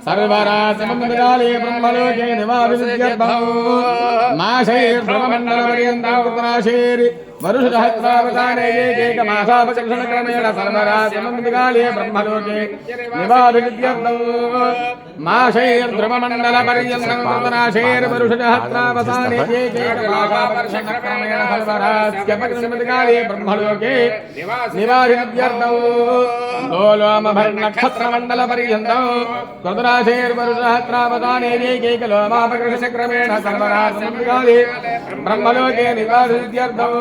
सर्वराजमन्दकाले ब्रह्मलोके निवासित्यर्थं माशैर्ध्रुवमण्डलपर्यन्तं कृतराशेरि वरुषसहस्रावसाने एकैकमासापचक्षणक्रमेण सर्वराजमन्दकाले ब्रह्मलोके निवासित्यर्थं माशैर्ध्रुवमण्डलपर्यन्तं कृतराशेरि वरुषसहस्रावसाने एकैकमासापचक्षणक्रमेण सर्वराजमन्दकाले ब्रह्मलोके निवासित्यर्थं लोलोमभर्नक्षत्रमण्डलपर्यन्तं कृतराशेर्वरुषसहस्रावसाने एकैकलोमापकृशक्रमेण सर्वराजमन्दकाले ब्रह्मलोके निवासित्यर्थं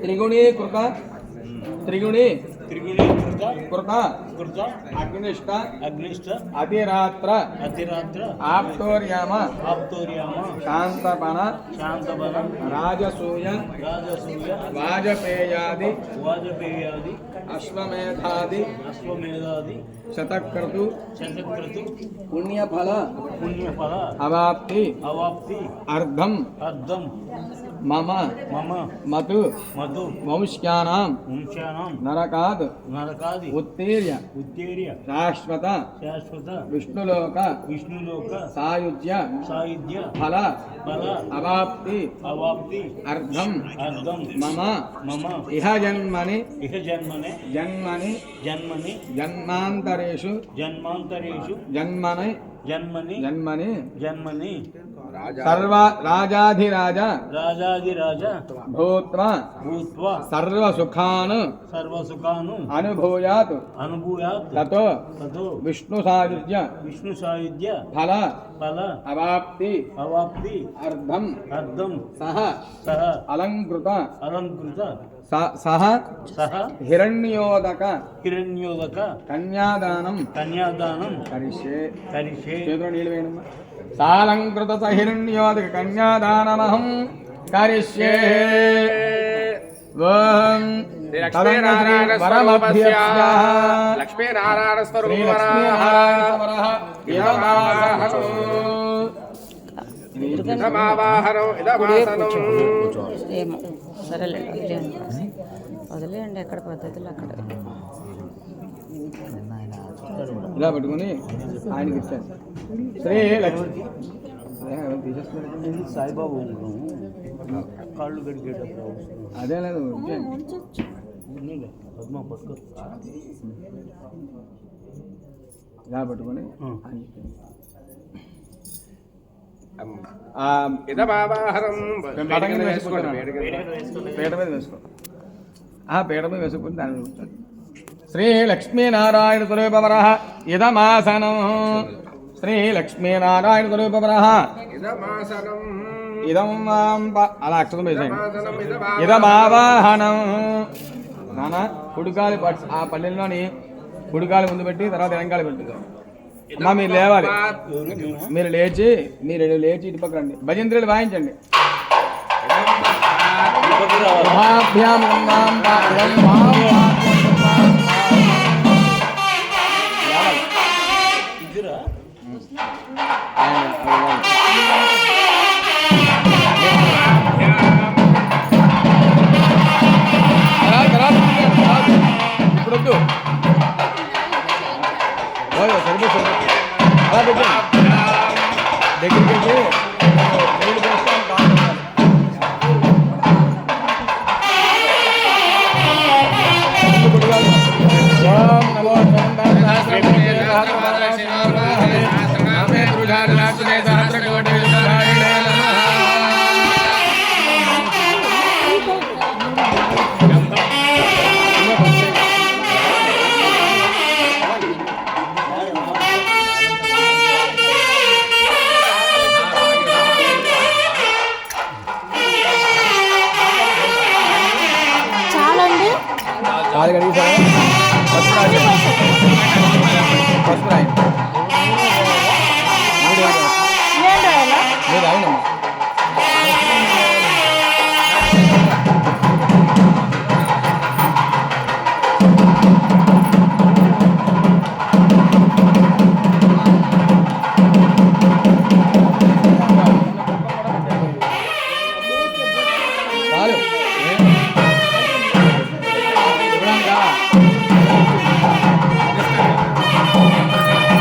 त्रिगुणी कृता त्रिगुणी कृता अग्निष्ठ अतिरात्र आप्तोर्याम शांतपन राजसूय वाजपेयादि अश्वमेधादि शतक्रतु पुण्यफल अवाप्ति अर्धम मम मधु वंश्यानां नरकात् उत्तीर्य शाश्वत विष्णुलोक सायुज्य फल अवाप्ति अर्धम मम इह जन्मनि जन्मांतरेषु जन्मनि सर्व राजाधिराज भूत्वा सर्वसुखान् अनुभूयात् ततो विष्णुसायुज्य फल अवाप्ति अर्धम सह अलंकृत सह हिरण्योदक कन्यादानं करिष्ये चेतुः नीलवेणुम् सालंकृत हिरण्योदक कन्यादानमहं करिष्ये वं వదిలేయండి ఎక్కడ పద్ధతులు అక్కడ ఇలా పట్టుకుని ఆయనకి ఇచ్చాను శ్రీ లక్ష్మి సాయిబాబు కాళ్ళు గడిగేటప్పుడు అదే లేదు ఇలా పట్టుకొని పేట మీద వేసుకో పేట మీద వేసుకుని దాని మీద శ్రీ లక్ష్మీనారాయణ స్వరూపవర ఇదమాసనం శ్రీ లక్ష్మీనారాయణ స్వరూపవర ఇదం అలా అక్షరం వేసేయండి ఇదమావాహనం నాన్న కుడికాలి ఆ పల్లెల్లోని కుడికాలి ముందు పెట్టి తర్వాత వెనకాలి పెట్టుకో అమ్మా మీరు లేవాలి మీరు లేచి ఇటు పక్క రండి భజంత్రులు వాయించండి ఇప్పుడు సరిపోతుంది దగ్గరికి వెళ్ళి